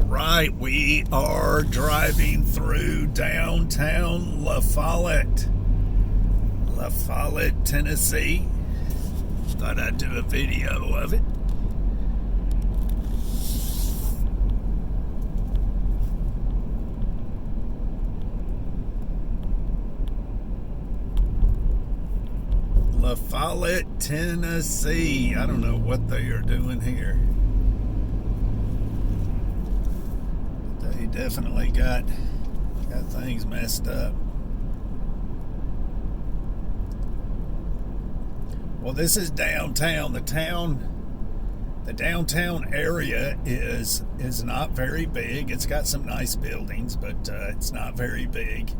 right, we are driving through downtown Lafollette, Tennessee. Thought I'd do a video of it. Lafollette, Tennessee. I don't know what they are doing here. They definitely got things messed up. Well, this is downtown. The downtown area is not very big. It's got some nice buildings, but it's not very big.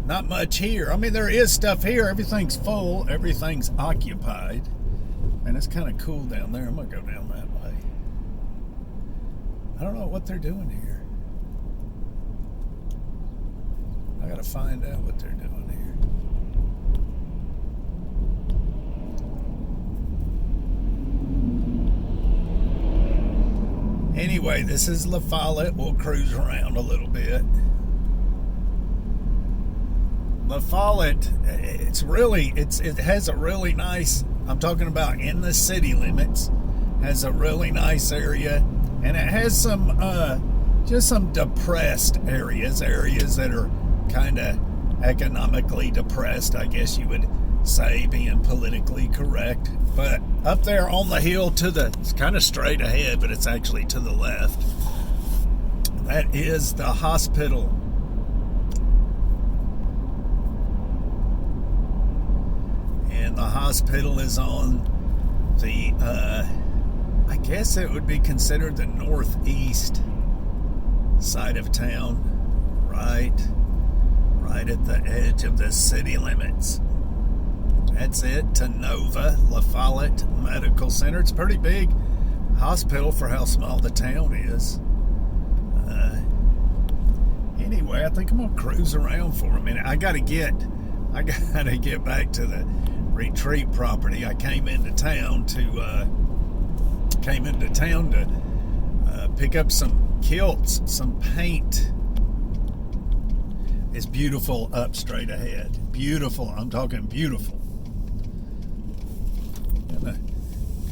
Not much here. I mean, there is stuff here. Everything's full. Everything's occupied. And it's kind of cool down there. I'm going to go down that way. I don't know what they're doing here. I got to find out what they're doing here. Anyway, this is Lafollette. We'll cruise around a little bit. Lafollette, it has a really nice, I'm talking about in the city limits, has a really nice area, and it has some, just some depressed areas that are kind of economically depressed, I guess you would say, being politically correct. But up there on the hill it's kind of straight ahead, but it's actually to the left. That is the hospital. And the hospital is on the, I guess it would be considered the northeast side of town, right at the edge of the city limits. That's it, Nova Lafollette Medical Center. It's a pretty big hospital for how small the town is. Anyway, I think I'm gonna cruise around for a minute. I gotta get back to the retreat property. I came into town to pick up some kilts, some paint. It's beautiful up straight ahead. Beautiful. I'm talking beautiful. I'm gonna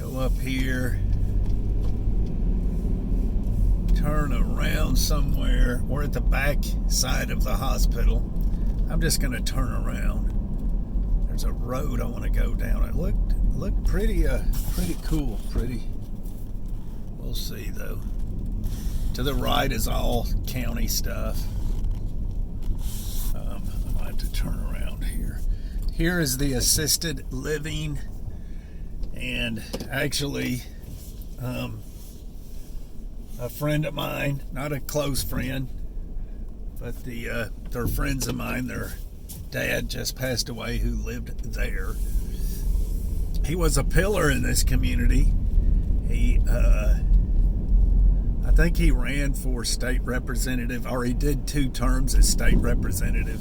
go up here, turn around somewhere. We're at the back side of the hospital. I'm just gonna turn around. There's a road I want to go down. It looked pretty cool. We'll see though. To the right is all county stuff. I might have to turn around here. Here is the assisted living, and actually, a friend of mine, not a close friend, but they're friends of mine. Their dad just passed away who lived there. He was a pillar in this community. I think he ran for state representative, or he did 2 terms as state representative.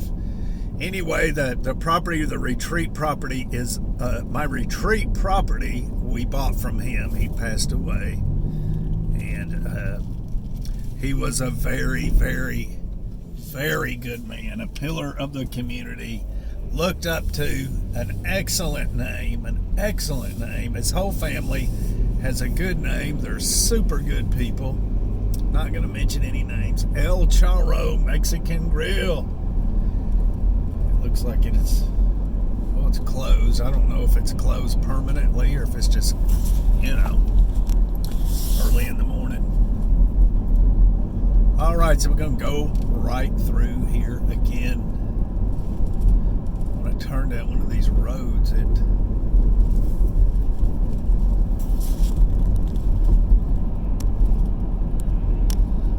Anyway, the property, the retreat property, is my retreat property. We bought from him. He passed away, and he was a very, very, very good man, a pillar of the community, looked up to, an excellent name. His whole family has a good name. They're super good people. Not going to mention any names. El Charro Mexican Grill. It looks like it's closed. I don't know if it's closed permanently or if it's just, early in the morning. All right, so we're going to go right through here again. I want to turn down one of these roads.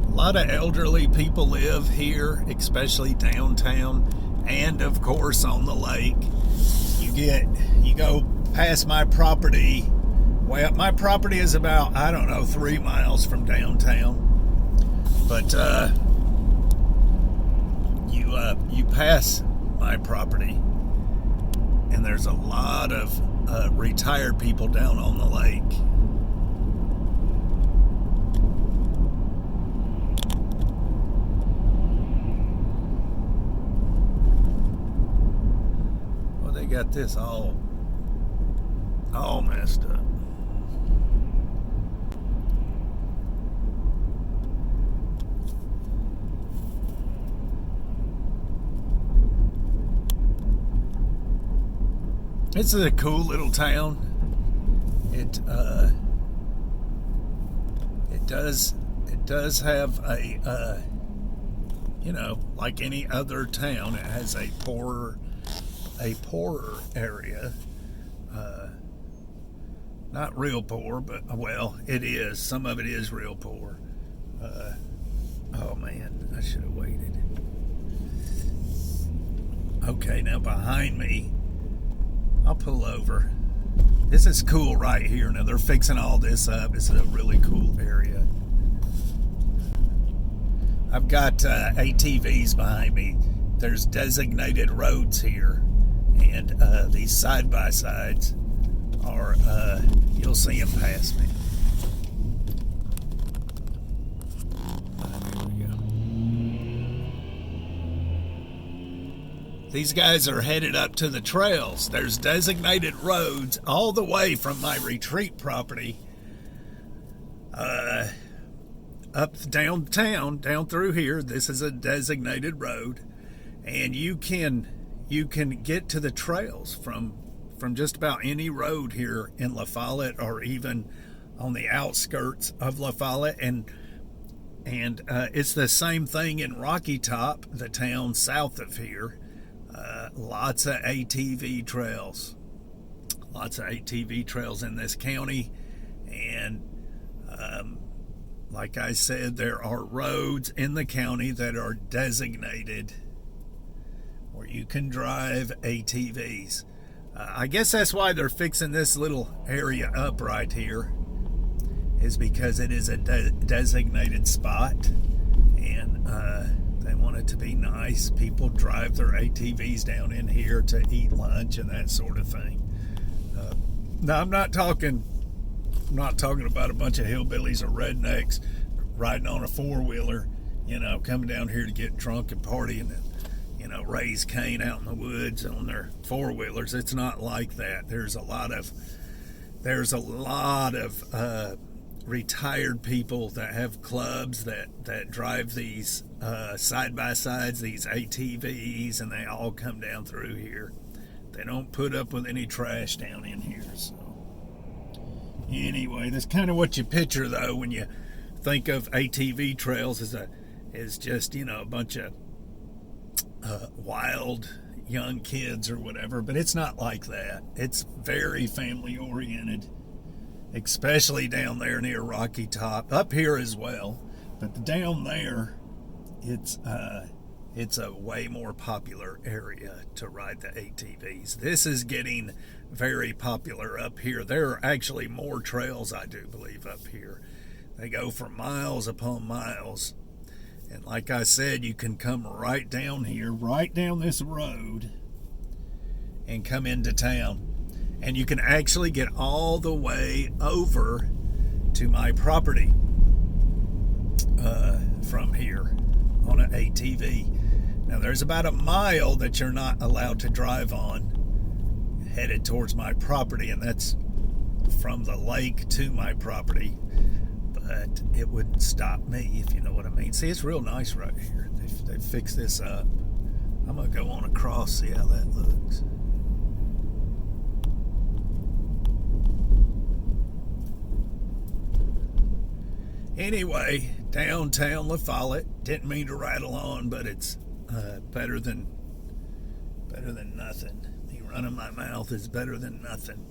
A lot of elderly people live here, especially downtown, and of course on the lake. You go past my property. Well, my property is about, 3 miles from downtown. But you pass my property, and there's a lot of retired people down on the lake. got this all messed up. It's a cool little town. It does have a like any other town, it has a poorer area. Not real poor, but well, it is. Some of it is real poor. Oh man, I should have waited. Okay, now behind me, I'll pull over. This is cool right here. Now they're fixing all this up. It's a really cool area. I've got ATVs behind me. There's designated roads here, and these side-by-sides are, you'll see them pass me. There we go. These guys are headed up to the trails. There's designated roads all the way from my retreat property up downtown, down through here. This is a designated road, and you can get to the trails from just about any road here in Lafollette, or even on the outskirts of Lafollette, and it's the same thing in Rocky Top, the town south of here. Lots of ATV trails. Lots of ATV trails in this county, and like I said, there are roads in the county that are designated where you can drive ATVs. I guess that's why they're fixing this little area up right here, is because it is a designated spot, and they want it to be nice. People drive their ATVs down in here to eat lunch and that sort of thing. Now, I'm not talking about a bunch of hillbillies or rednecks riding on a four-wheeler, coming down here to get drunk and party and raise cane out in the woods on their four-wheelers. It's not like that. There's a lot of retired people that have clubs that drive these side-by-sides, these ATVs, and they all come down through here. They don't put up with any trash down in here. So anyway, that's kind of what you picture, though, when you think of ATV trails, is just a bunch of wild young kids or whatever. But it's not like that. It's very family oriented, especially down there near Rocky Top, up here as well, but down there it's a way more popular area to ride the ATVs. This is getting very popular up here. There are actually more trails, I do believe, up here. They go for miles upon miles. And like I said, you can come right down here, right down this road, and come into town. And you can actually get all the way over to my property from here on an ATV. Now, there's about a mile that you're not allowed to drive on, headed towards my property, and that's from the lake to my property. But it wouldn't stop me, if you know what I mean. See, it's real nice right here. They fixed this up. I'm going to go on across, see how that looks. Anyway, downtown Lafollette. Didn't mean to rattle on, but it's better than nothing. Me running my mouth is better than nothing.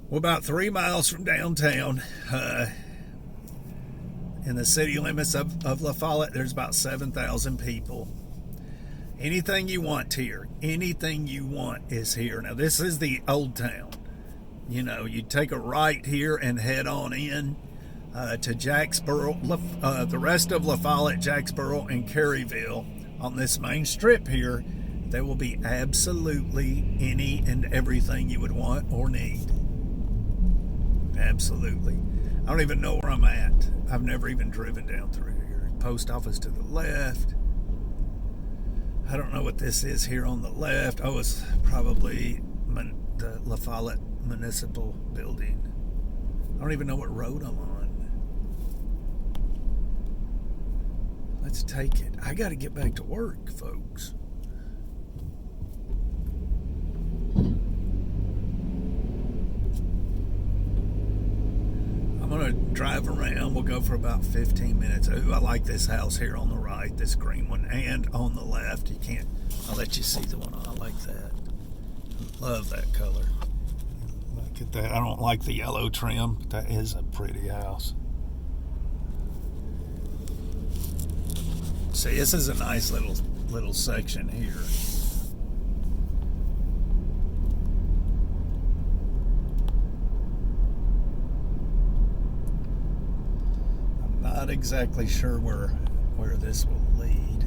We're about 3 miles from downtown. In the city limits of Lafollette, there's about 7,000 people. Anything you want here, anything you want is here. Now, this is the old town. You take a right here and head on in to Jacksboro, the rest of Lafollette, Jacksboro, and Caryville. On this main strip here, there will be absolutely any and everything you would want or need. Absolutely. I don't even know where I'm at. I've never even driven down through here. Post office to the left. I don't know what this is here on the left. Oh, it's probably the Lafollette Municipal Building. I don't even know what road I'm on. Let's take it. I got to get back to work, folks. I'm going to drive around. We'll go for about 15 minutes. Ooh, I like this house here on the right, this green one, and on the left. You can't, I'll let you see the one. I like that. Love that color. Look at that. I don't like the yellow trim. That is a pretty house. See, this is a nice little section here. I'm not exactly sure where this will lead.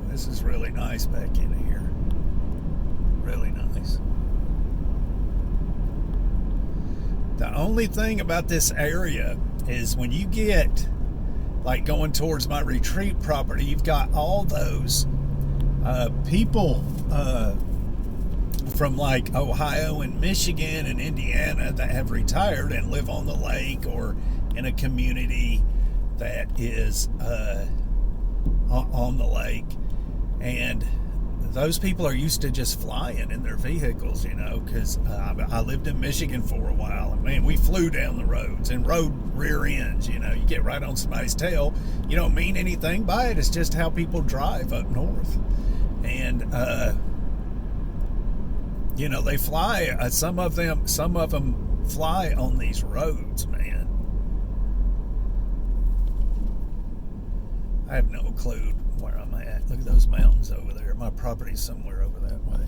This is really nice back in here. Really nice. The only thing about this area is when you get like going towards my retreat property, you've got all those people from like Ohio and Michigan and Indiana that have retired and live on the lake or in a community that is on the lake. And those people are used to just flying in their vehicles, you know, because I lived in Michigan for a while. And, man, we flew down the roads and rode rear ends, you know. You get right on somebody's tail. You don't mean anything by it. It's just how people drive up north. And, you know, they fly. Some of them fly on these roads, man. I have no clue where I'm at. Look at those mountains over there. My property's somewhere over that way.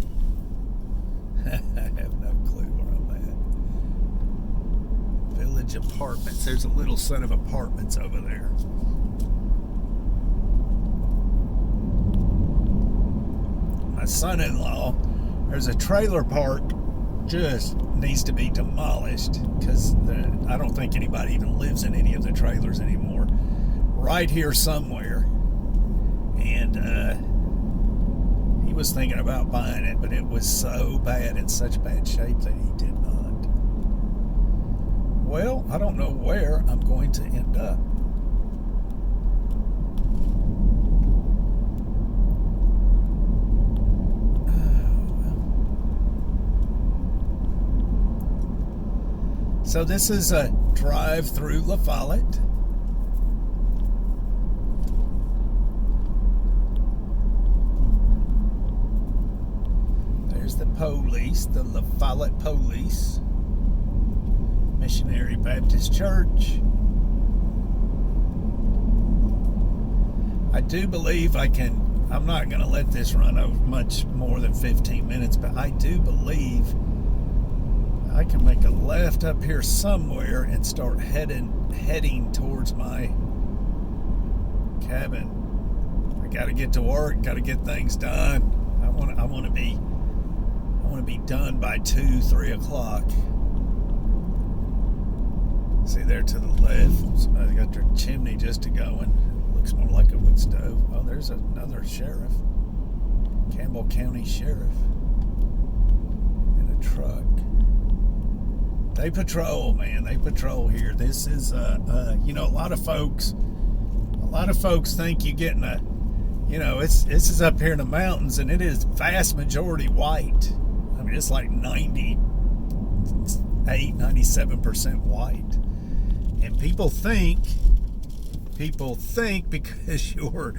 I have no clue where I'm at. Village Apartments. There's a little set of apartments over there. My son-in-law, there's a trailer park just needs to be demolished because I don't think anybody even lives in any of the trailers anymore. Right here somewhere. And he was thinking about buying it, but it was so bad, in such bad shape, that he did not. Well, I don't know where I'm going to end up. So this is a drive through Lafollette. The police, the Lafollette Police, Missionary Baptist Church. I do believe I'm not going to let this run over much more than 15 minutes, but I do believe I can make a left up here somewhere and start heading towards my cabin. I got to get to work, got to get things done. I want to be done by 2-3 o'clock. See there to the left, somebody got their chimney just going. Looks more like a wood stove. Oh, there's another sheriff, Campbell County Sheriff, in a truck. They patrol, man. They patrol here. This is, you know, a lot of folks think you getting a, you know, this is up here in the mountains, and it is vast majority white. I mean, it's like 97% white. And people think because you're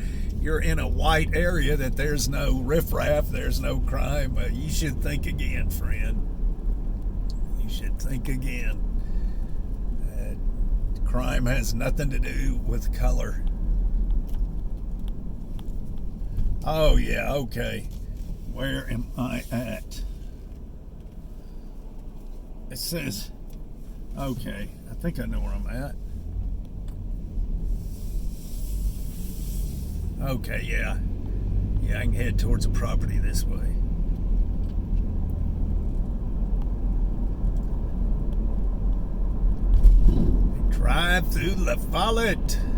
in a white area that there's no riffraff, there's no crime. You should think again, friend. You should think again. Crime has nothing to do with color. Oh yeah, okay. Where am I at? It says, okay, I think I know where I'm at. Okay, yeah. Yeah, I can head towards the property this way. drive through Lafollette.